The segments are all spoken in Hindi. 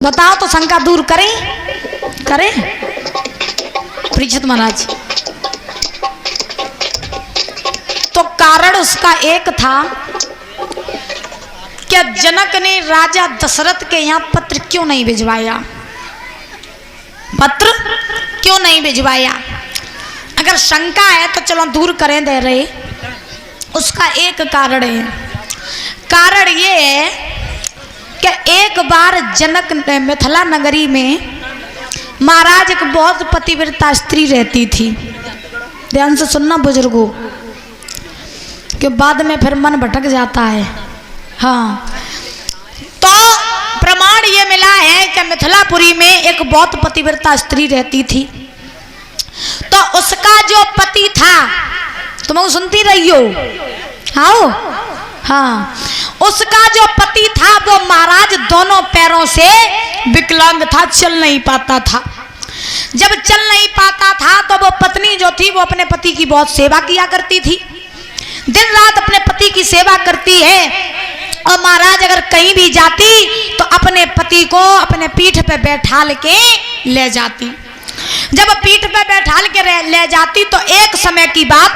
बताओ तो शंका दूर करें करें परीक्षित महाराज। तो कारण उसका एक था कि जनक ने राजा दशरथ के यहाँ पत्र क्यों नहीं भिजवाया, पत्र क्यों नहीं भिजवाया। अगर शंका है तो चलो दूर करें दे रहे। उसका एक कारण है, कारण ये है कि एक बार जनक मिथिला नगरी में महाराज एक बहुत पतिव्रता स्त्री रहती थी। ध्यान से सुनना बुजुर्गों, कि बाद में फिर मन भटक जाता है। हाँ, तो प्रमाण ये मिला है कि मिथिलापुरी में एक बहुत पतिव्रता स्त्री रहती थी। तो उसका जो पति था, तुम सुनती रही हो, हाँ, उसका जो पति था वो महाराज दोनों पैरों से विकलांग था, चल नहीं पाता था। जब चल नहीं पाता था तो वो पत्नी जो थी वो अपने पति की बहुत सेवा किया करती थी, दिन रात अपने पति की सेवा करती है। और महाराज अगर कहीं भी जाती तो अपने पति को अपने पीठ पे बैठाल के ले जाती। जब पीठ पे बैठाल के ले जाती तो एक समय की बात,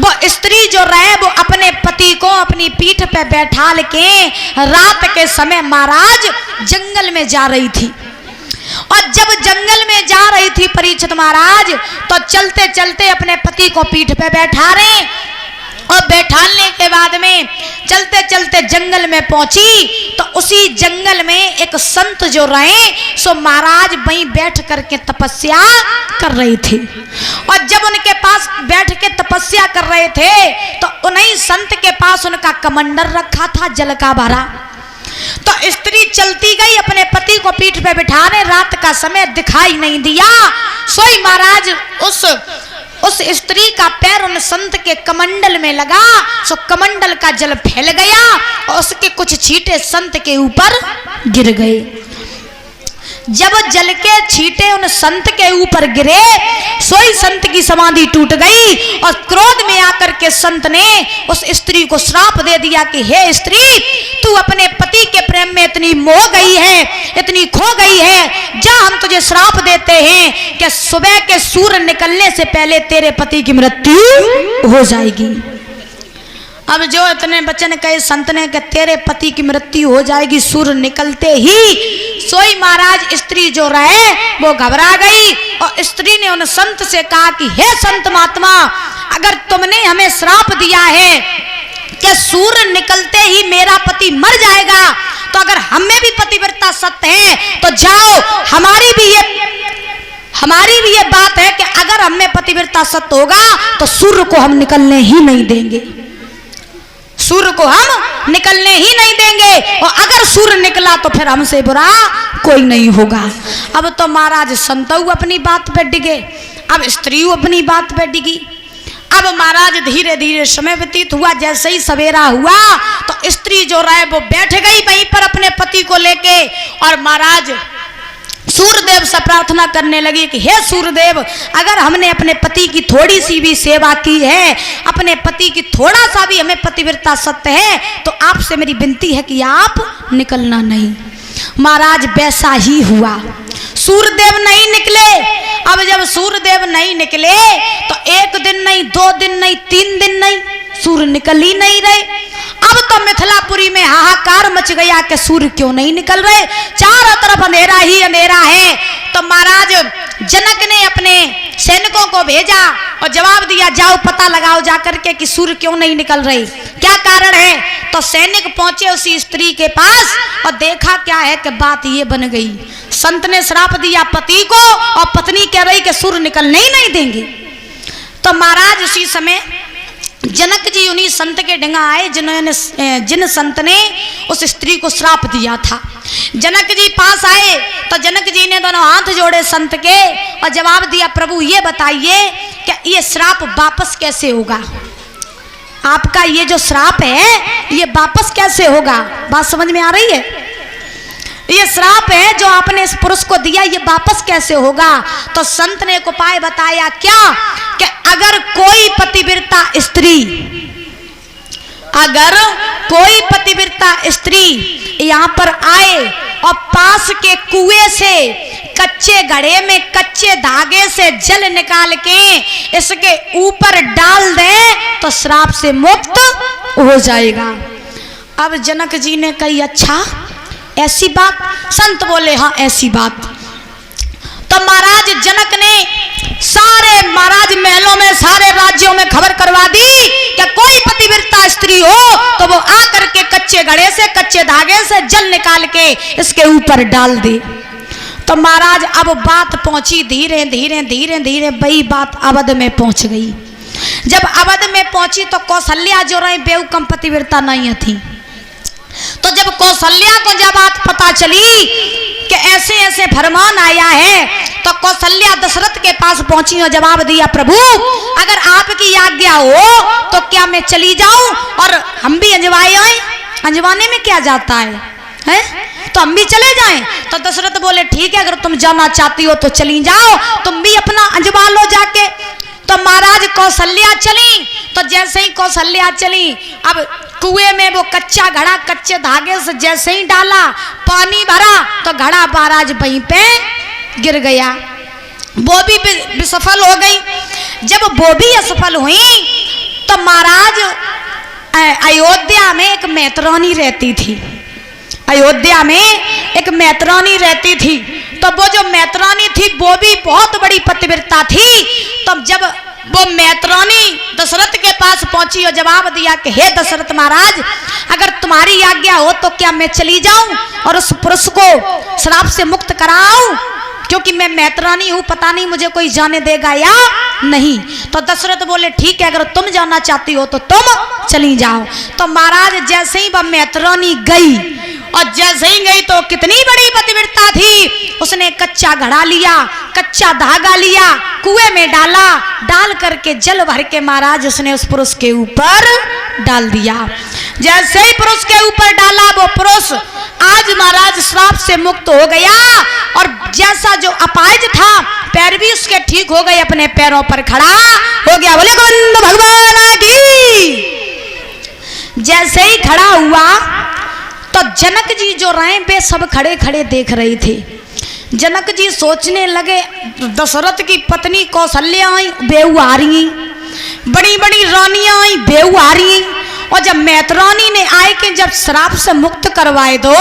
वो स्त्री जो रहे वो अपने पति को अपनी पीठ पे बैठाल के रात के समय महाराज जंगल में जा रही थी। और जब जंगल में जा रही थी परीक्षित महाराज, तो चलते चलते अपने पति को पीठ पे बैठा रहे, और बैठाने के बाद में चलते चलते जंगल में पहुंची तो उसी जंगल में एक संत जो रहे सो महाराज वहीं बैठ करके तपस्या कर रहे थे। और जब उनके पास बैठ के तपस्या कर रहे थे तो उन्हीं संत के पास उनका कमंडल रखा था जल का भरा। तो स्त्री चलती गई, अपने पति को पीठ पे बिठाने, रात का समय दिखाई नहीं दिया। सोई महाराज उस स्त्री का पैर उन संत के कमंडल में लगा, सो कमंडल का जल फैल गया और उसके कुछ छींटे संत के ऊपर गिर गए। जब जल के छींटे उन संत के ऊपर गिरे, सोई संत की समाधि टूट गई। और क्रोध में आकर के संत ने उस स्त्री को श्राप दे दिया कि हे स्त्री, तू अपने पति के प्रेम में इतनी मोह गई है, इतनी खो गई है, जा हम तुझे श्राप देते हैं कि सुबह के सूर्य निकलने से पहले तेरे पति की मृत्यु हो जाएगी। अब जो इतने वचन कहे संत ने कि तेरे पति की मृत्यु हो जाएगी सूर्य निकलते ही, सोई महाराज स्त्री जो रहे वो घबरा गई। और स्त्री ने उन संत से कहा कि हे संत महात्मा, अगर तुमने हमें श्राप दिया है कि सूर्य निकलते ही मेरा पति मर जाएगा, तो अगर हमें भी पतिव्रता सत्य है तो जाओ, हमारी भी ये बात है कि अगर हमें पतिव्रता सत्य होगा तो सूर्य को हम निकलने ही नहीं देंगे, सूर्य को हम निकलने ही नहीं देंगे, और अगर सूर्य निकला तो फिर हमसे बुरा कोई नहीं होगा। अब तो महाराज संतऊ अपनी बात पे डिगे, अब स्त्री अपनी बात पे डिगी। अब महाराज धीरे धीरे समय व्यतीत हुआ, जैसे ही सवेरा हुआ तो स्त्री जो रहे वो बैठ गई वहीं पर अपने पति को लेके, और महाराज सूर्यदेव से प्रार्थना करने लगी कि हे सूर्यदेव, अगर हमने अपने पति की थोड़ी सी भी सेवा की है, अपने पति की थोड़ा सा भी हमें पतिव्रता सत्य है, तो आपसे मेरी विनती है कि आप निकलना नहीं। महाराज वैसा ही हुआ, सूर्यदेव नहीं निकले। अब जब सूर्यदेव नहीं निकले तो एक दिन नहीं, 2 दिन नहीं, 3 दिन नहीं, सूर्य निकल ही नहीं रहे। अब तो मिथिलापुरी में हाहाकार मच गया कि सूर्य क्यों नहीं निकल रहे, चारों तरफ अंधेरा ही अंधेरा है। तो महाराज जनक ने अपने सैनिकों को भेजा और जवाब दिया, जाओ पता लगाओ जाकर के कि सूर्य क्यों नहीं निकल रही, क्या कारण है। तो सैनिक पहुंचे उसी स्त्री के पास और देखा क्या है कि बात ये बन गई, संत ने श्राप दिया पति को और पत्नी कह रही कि सूर्य निकलने ही नहीं देंगे। तो महाराज उसी समय जनक जी उन्हीं संत के डंगा आए जिन संत ने उस स्त्री को श्राप दिया था। जनक जी पास आए तो जनक जी ने दोनों हाथ जोड़े संत के और जवाब दिया, प्रभु ये बताइए कि ये श्राप वापस कैसे होगा, आपका ये जो श्राप है ये वापस कैसे होगा। बात समझ में आ रही है, ये श्राप है जो आपने इस पुरुष को दिया ये वापस कैसे होगा। तो संत ने एक उपाय बताया, क्या कि अगर कोई पतिव्रता स्त्री, अगर कोई पतिव्रता स्त्री यहाँ पर आए और पास के कुएं से कच्चे घड़े में कच्चे धागे से जल निकाल के इसके ऊपर डाल दे तो श्राप से मुक्त हो जाएगा। अब जनक जी ने कही अच्छा ऐसी बात? संत बोले हाँ ऐसी बात। तो महाराज जनक ने सारे महाराज महलों में सारे राज्यों में खबर करवा दी कि कोई पतिव्रता स्त्री हो तो वो आकर के कच्चे घड़े से कच्चे धागे से जल निकाल के इसके ऊपर डाल दे। तो महाराज अब बात पहुंची धीरे धीरे धीरे धीरे वही बात अवध में पहुंच गई। जब अवध में पहुंची तो कौशल्या जो रही बेवकम पतिव्रता नहीं थी। तो जब कौशल्या को जब बात पता चली कि ऐसे ऐसे फरमान आया है तो कौशल्या दशरथ के पास पहुंची और जवाब दिया प्रभु अगर आपकी आज्ञा हो तो क्या मैं चली जाऊं और हम भी अंजवाए आए? अंजवाने में क्या जाता है? तो हम भी चले जाएं। तो दशरथ बोले ठीक है अगर तुम जाना चाहती हो तो चली जाओ, तुम भी अपना अंजवा लो जाके। तो महाराज कौशल्या चली। तो जैसे ही कौशल्या चली अब कुएं में वो कच्चा घड़ा कच्चे धागे से जैसे ही डाला पानी भरा तो घड़ा महाराज वहीं पे गिर गया। वो भी विसफल हो गई। जब वो भी असफल हुई तो महाराज अयोध्या में एक मैतरानी रहती थी। अयोध्या में एक मैतरानी रहती थी। तो वो जो मैतरानी थी वो भी बहुत बड़ी पतिव्रता थी। तब जब वो मैतरानी दशरथ के पास पहुंची और जवाब दिया कि हे दशरथ महाराज अगर तुम्हारी आज्ञा हो तो क्या मैं चली जाऊं और उस पुरुष को श्राप से मुक्त कराऊं, क्योंकि मैं मैतरानी हूं, पता नहीं मुझे कोई जाने देगा या नहीं। तो दशरथ बोले ठीक है अगर तुम जाना चाहती हो तो तुम चली जाओ। तो महाराज जैसे ही वह मैतरानी गई और जैसे ही गई तो कितनी बड़ी पतिव्रता थी। उसने कच्चा घड़ा लिया कच्चा धागा लिया कुएं में डाला, डाल करके जल भर के महाराज उसने उस पुरुष के ऊपर डाल दिया। जैसे ही पुरुष के ऊपर डाला वो पुरुष आज महाराज श्राप से मुक्त हो गया और जैसा जो अपाहिज था पैर भी उसके ठीक हो गए, अपने पैरों पर खड़ा हो गया। बोले गोविंद भगवान की। जैसे ही खड़ा हुआ तो जनक जी जो रहे वे सब खड़े खड़े देख रहे थे। जनक जी सोचने लगे दशरथ की पत्नी कौशल्या आई बेहू आ रही, बड़ी बड़ी रानियां आई बेहू आ रही, और जब मैतरानी ने आए कि जब श्राप से मुक्त करवाए दो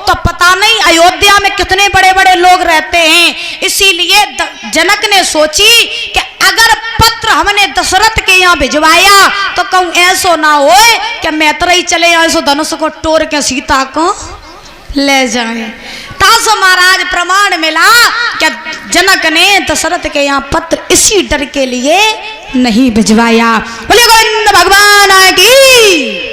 तो पता नहीं अयोध्या में कितने बड़े बड़े लोग रहते हैं। इसीलिए जनक ने सोची कि अगर पत्र हमने दशरथ के यहाँ भिजवाया तो कहूँ ऐसो ना हो कि मैत्रेयी चले ऐसो धनुष को तोड़ के सीता को ले जाए। तासो महाराज प्रमाण मिला कि जनक ने दशरथ के यहाँ पत्र इसी डर के लिए नहीं भिजवाया। बोले गोविंद भगवान की।